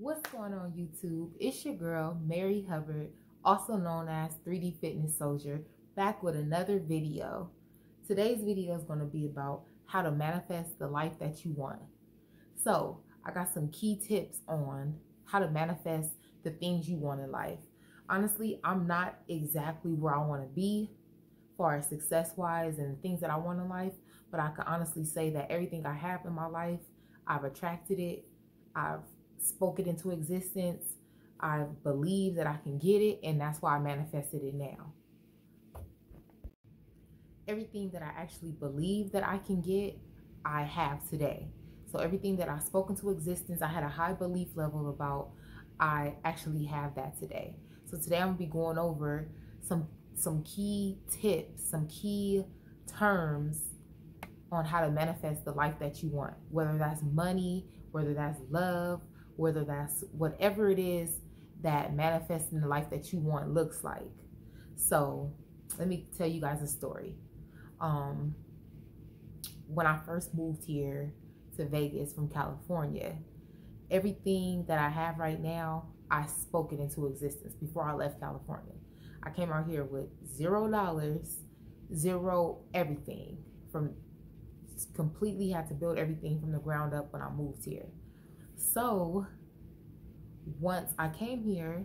What's going on YouTube? It's your girl, Mary Hubbard, also known as 3D Fitness Soldier, back with another video. Today's video is going to be about how to manifest the life that you want. So, I got some key tips on how to manifest the things you want in life. Honestly, I'm not exactly where I want to be as far as success-wise and the things that I want in life, but I can honestly say that everything I have in my life, I've attracted it, I've spoke it into existence, I believe that I can get it, and that's why I manifested it now. Everything that I actually believe that I can get, I have today. So everything that I spoke into existence, I had a high belief level about, I actually have that today. So today I'm gonna be going over some key tips, some key terms on how to manifest the life that you want, whether that's money, whether that's love, whether that's whatever it is that manifesting the life that you want looks like. So let me tell you guys a story. When I first moved here to Vegas from California, everything that I have right now, I spoke it into existence before I left California. I came out here with $0, zero everything, from completely had to build everything from the ground up when I moved here. So once I came here,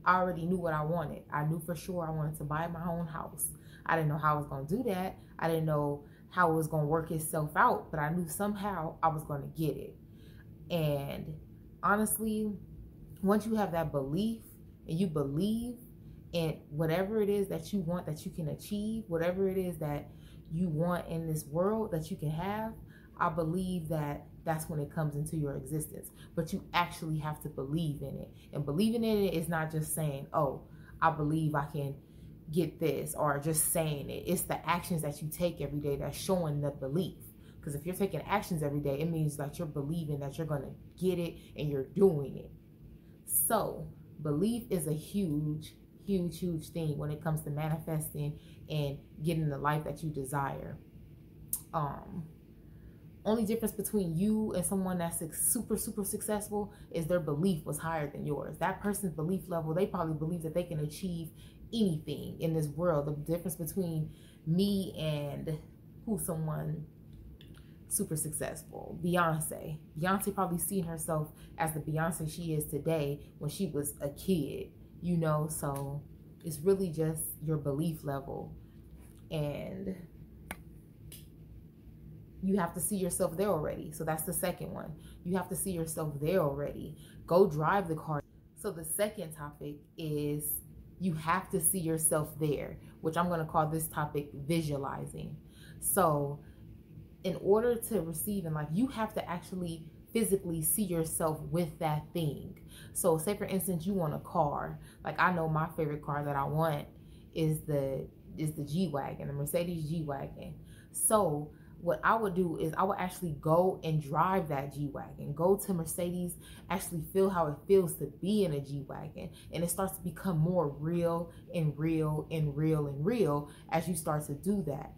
I already knew what I wanted. I knew for sure I wanted to buy my own house. I didn't know how I was going to do that. I didn't know how it was going to work itself out, but I knew somehow I was going to get it. And honestly, once you have that belief and you believe in whatever it is that you want, that you can achieve, whatever it is that you want in this world that you can have, I believe that that's when it comes into your existence. But you actually have to believe in it. And believing in it is not just saying, oh, I believe I can get this, or just saying it. It's the actions that you take every day that's showing the belief. Because if you're taking actions every day, it means that you're believing that you're going to get it and you're doing it. So belief is a huge thing when it comes to manifesting and getting the life that you desire. Only difference between you and someone that's super successful is their belief was higher than yours. That person's belief level, they probably believe that they can achieve anything in this world. The difference between me and someone super successful, Beyonce probably seen herself as the Beyonce she is today when she was a kid, you know. So it's really just your belief level, and you have to see yourself there already. So that's the second one. You have to see yourself there already. Go drive the car. So the second topic is you have to see yourself there, which I'm going to call this topic visualizing. So in order to receive in life, you have to actually physically see yourself with that thing. So say for instance, you want a car. Like, I know my favorite car that I want is the G-Wagon, the Mercedes G-Wagon. So what I would do is I would actually go and drive that G-Wagon, go to Mercedes, actually feel how it feels to be in a G-Wagon. And it starts to become more real and real and real and real as you start to do that.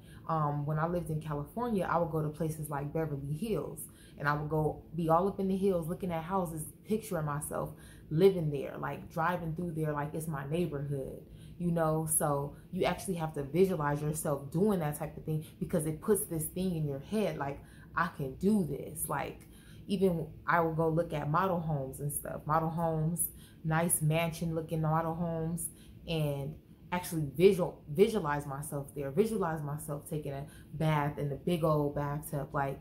When I lived in California, I would go to places like Beverly Hills, and I would go be all up in the hills looking at houses, picturing myself living there, like driving through there like it's my neighborhood, you know. So you actually have to visualize yourself doing that type of thing, because it puts this thing in your head, like, I can do this. Like, even I will go look at model homes and stuff, model homes, nice mansion looking model homes, and actually visualize myself there, visualize myself taking a bath in the big old bathtub. Like,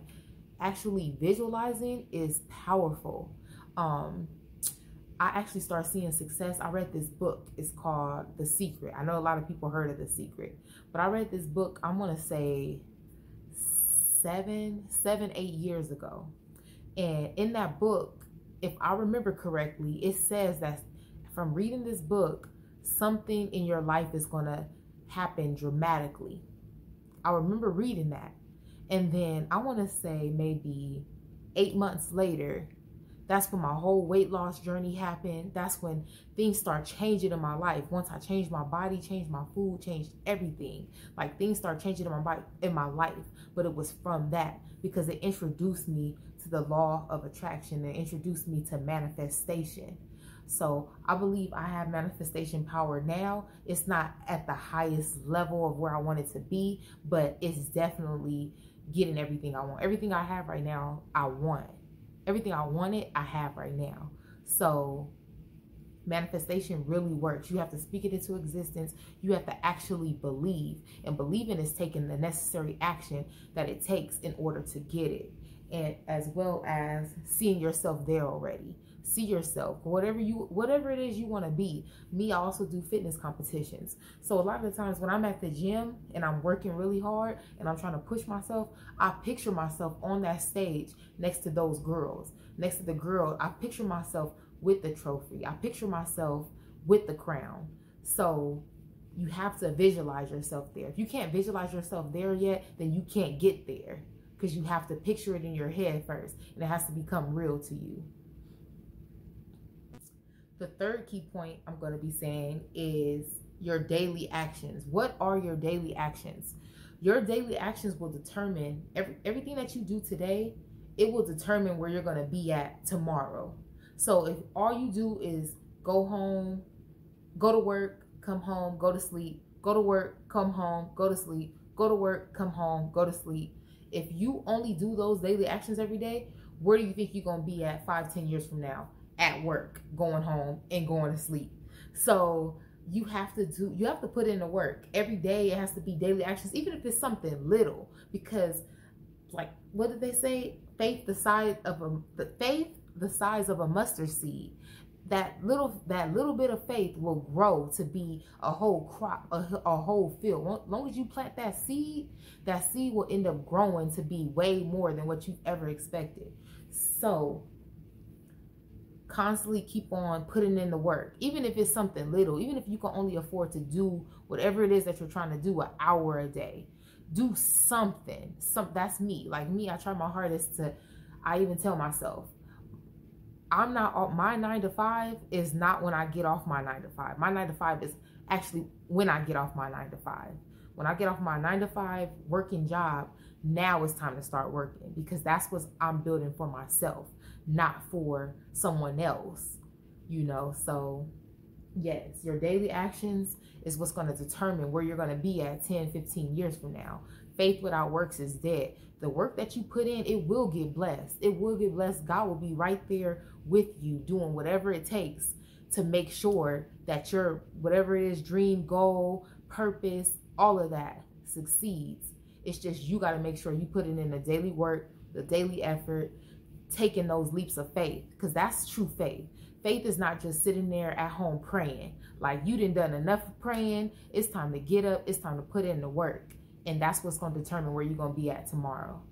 actually visualizing is powerful. I actually started seeing success. I read this book. It's called The Secret. I know a lot of people heard of The Secret, but I read this book, I'm going to say 7, 8 years ago. And in that book, if I remember correctly, it says that from reading this book, something in your life is going to happen dramatically. I remember reading that. And then I want to say maybe 8 months later, that's when my whole weight loss journey happened. That's when things start changing in my life. Once I changed my body, changed my food, changed everything. Like, things start changing in my life. But it was from that, because it introduced me to the law of attraction and introduced me to manifestation. So I believe I have manifestation power now. It's not at the highest level of where I want it to be, but it's definitely getting everything I want. Everything I have right now, I want. Everything I wanted, I have right now. So manifestation really works. You have to speak it into existence. You have to actually believe, and believing is taking the necessary action that it takes in order to get it, and as well as seeing yourself there already. See yourself, whatever it is you want to be. Me, I also do fitness competitions. So a lot of the times when I'm at the gym and I'm working really hard and I'm trying to push myself, I picture myself on that stage next to those girls. Next to the girl, I picture myself with the trophy. I picture myself with the crown. So you have to visualize yourself there. If you can't visualize yourself there yet, then you can't get there, because you have to picture it in your head first, and it has to become real to you. The third key point I'm going to be saying is your daily actions. What are your daily actions? Your daily actions will determine everything that you do today. It will determine where you're going to be at tomorrow. So if all you do is go home, go to work, come home, go to sleep, go to work, come home, go to sleep, go to work, come home, go to sleep. If you only do those daily actions every day, where do you think you're going to be at 5-10 years from now? At work, going home, and going to sleep. So you have to put in the work every day. It has to be daily actions, even if it's something little, because like, what did they say? Faith the size of a mustard seed. That little bit of faith will grow to be a whole crop, a whole field. As long as you plant that seed will end up growing to be way more than what you've ever expected. So constantly keep on putting in the work, even if it's something little. Even if you can only afford to do whatever it is that you're trying to do, an hour a day, do something. That's me. Like me, I try my hardest to. I even tell myself, my 9 to 5 is not when I get off my 9 to 5. My 9 to 5 is actually when I get off my 9 to 5. When I get off my 9 to 5 working job, now it's time to start working, because that's what I'm building for myself, not for someone else, So yes, your daily actions is what's going to determine where you're going to be at 10-15 years from now. Faith without works is dead. The work that you put in, it will get blessed. It will get blessed. God will be right there with you, doing whatever it takes to make sure that your whatever it is, dream, goal, purpose, all of that succeeds. It's just you got to make sure you put it in the daily work, the daily effort, taking those leaps of faith, because that's true faith. Faith is not just sitting there at home praying. Like, you done enough praying. It's time to get up. It's time to put in the work. And that's what's going to determine where you're going to be at tomorrow.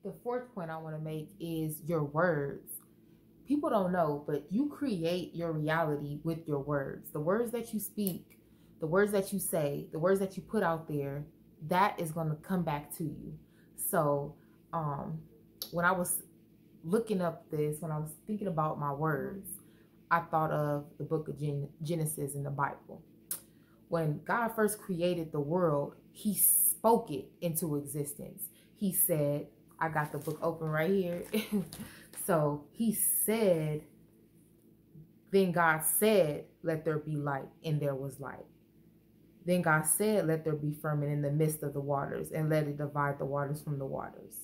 The fourth point I want to make is your words. People don't know, but you create your reality with your words. The words that you speak, the words that you say, the words that you put out there, that is going to come back to you. So when I was looking up this, when I was thinking about my words, I thought of the book of Genesis in the Bible. When God first created the world, he spoke it into existence. He said, I got the book open right here. So he said, then God said, let there be light, and there was light. Then God said, let there be firmament in the midst of the waters, and let it divide the waters from the waters.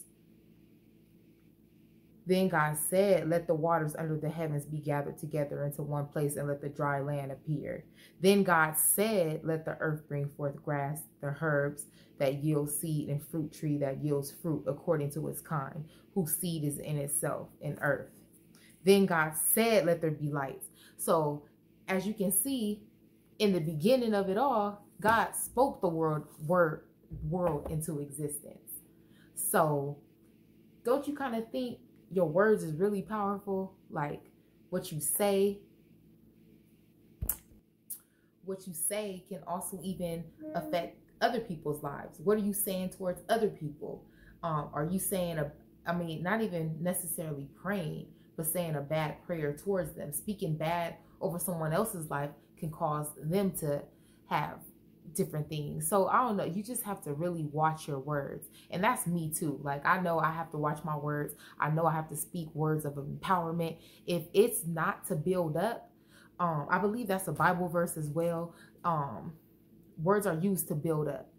Then God said, let the waters under the heavens be gathered together into one place, and let the dry land appear. Then God said, let the earth bring forth grass, the herbs that yield seed, and fruit tree that yields fruit according to its kind, whose seed is in itself in earth. Then God said, let there be lights. So as you can see, in the beginning of it all, God spoke the world into existence. So don't you kind of think your words is really powerful? Like, what you say can also even affect other people's lives. What are you saying towards other people? Are you saying not even necessarily praying, but saying a bad prayer towards them? Speaking bad over someone else's life can cause them to have different things. So I don't know, you just have to really watch your words. And that's me too. Like, I know I have to watch my words. I know I have to speak words of empowerment. If it's not to build up, I believe that's a Bible verse as well. Words are used to build up.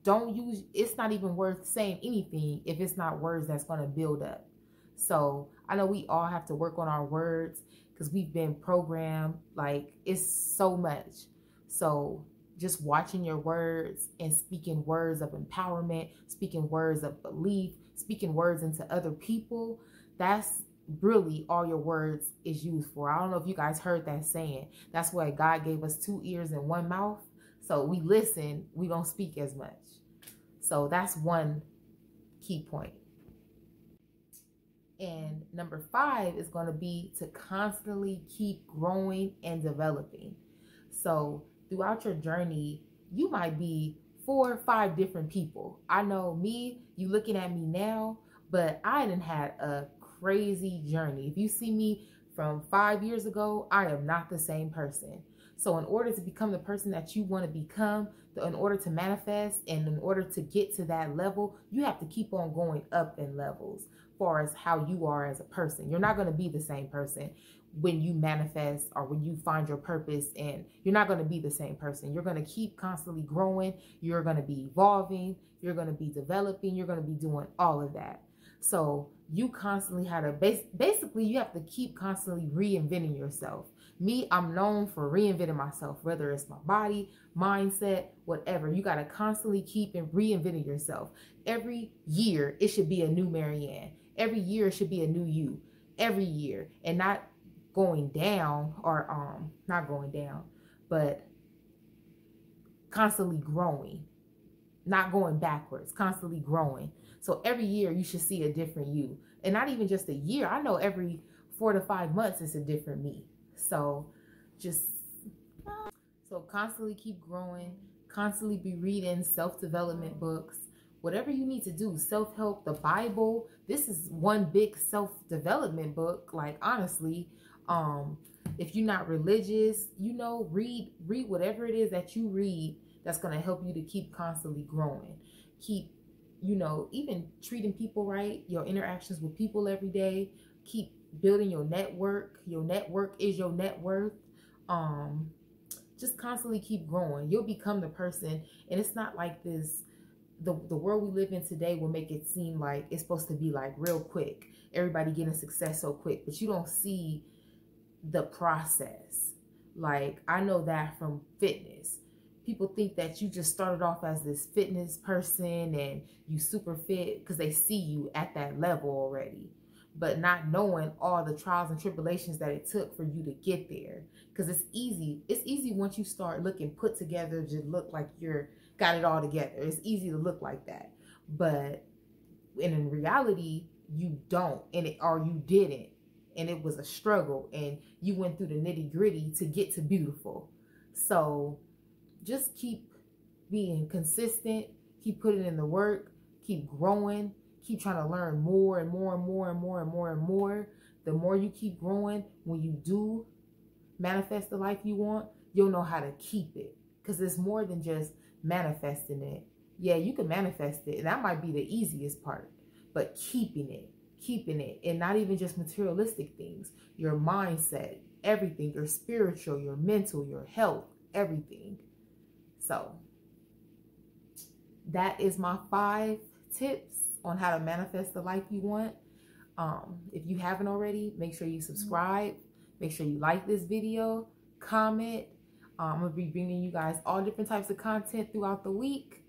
Don't use, it's not even worth saying anything if it's not words that's going to build up. So I know we all have to work on our words because we've been programmed, like, it's so much. So just watching your words and speaking words of empowerment, speaking words of belief, speaking words into other people, that's really all your words is used for. I don't know if you guys heard that saying. That's why God gave us 2 ears and 1 mouth. So we listen, we don't speak as much. So that's one key point. And number 5 is going to be to constantly keep growing and developing. So throughout your journey, you might be 4 or 5 different people. I know me, you looking at me now, but I done had a crazy journey. If you see me from 5 years ago, I am not the same person. So in order to become the person that you want to become, in order to manifest, and in order to get to that level, you have to keep on going up in levels as far as how you are as a person. You're not going to be the same person when you manifest or when you find your purpose, and you're not going to be the same person. You're going to keep constantly growing. You're going to be evolving. You're going to be developing. You're going to be doing all of that. So you constantly have to, basically you have to keep constantly reinventing yourself. Me, I'm known for reinventing myself, whether it's my body, mindset, whatever. You got to constantly keep reinventing yourself. Every year, it should be a new Marianne. Every year, it should be a new you. Every year. And not going down, or not going down, but constantly growing. Not going backwards, constantly growing. So every year, you should see a different you. And not even just a year. I know every 4 to 5 months, it's a different me. So constantly keep growing, constantly be reading self-development books, whatever you need to do, self-help, the Bible. This is one big self-development book. Like, honestly, if you're not religious, read whatever it is that you read that's going to help you to keep constantly growing. Keep, even treating people right, your interactions with people every day. Keep building your network. Your network is your net worth. Just constantly keep growing. You'll become the person. And it's not like this, the world we live in today will make it seem like it's supposed to be like real quick. Everybody getting success so quick, but you don't see the process. Like, I know that from fitness. People think that you just started off as this fitness person and you super fit because they see you at that level already, but not knowing all the trials and tribulations that it took for you to get there. Because it's easy. It's easy once you start looking put together, just look like you're got it all together. It's easy to look like that. But in reality, you don't, or you didn't. And it was a struggle, and you went through the nitty-gritty to get to beautiful. So just keep being consistent, keep putting in the work, keep growing, keep trying to learn more and more and more and more and more and more. The more you keep growing, when you do manifest the life you want, you'll know how to keep it. Because it's more than just manifesting it. Yeah, you can manifest it, and that might be the easiest part. But keeping it, and not even just materialistic things, your mindset, everything, your spiritual, your mental, your health, everything. So that is my 5 tips on how to manifest the life you want. If you haven't already, make sure you subscribe. Make sure you like this video, comment. I'm going to be bringing you guys all different types of content throughout the week.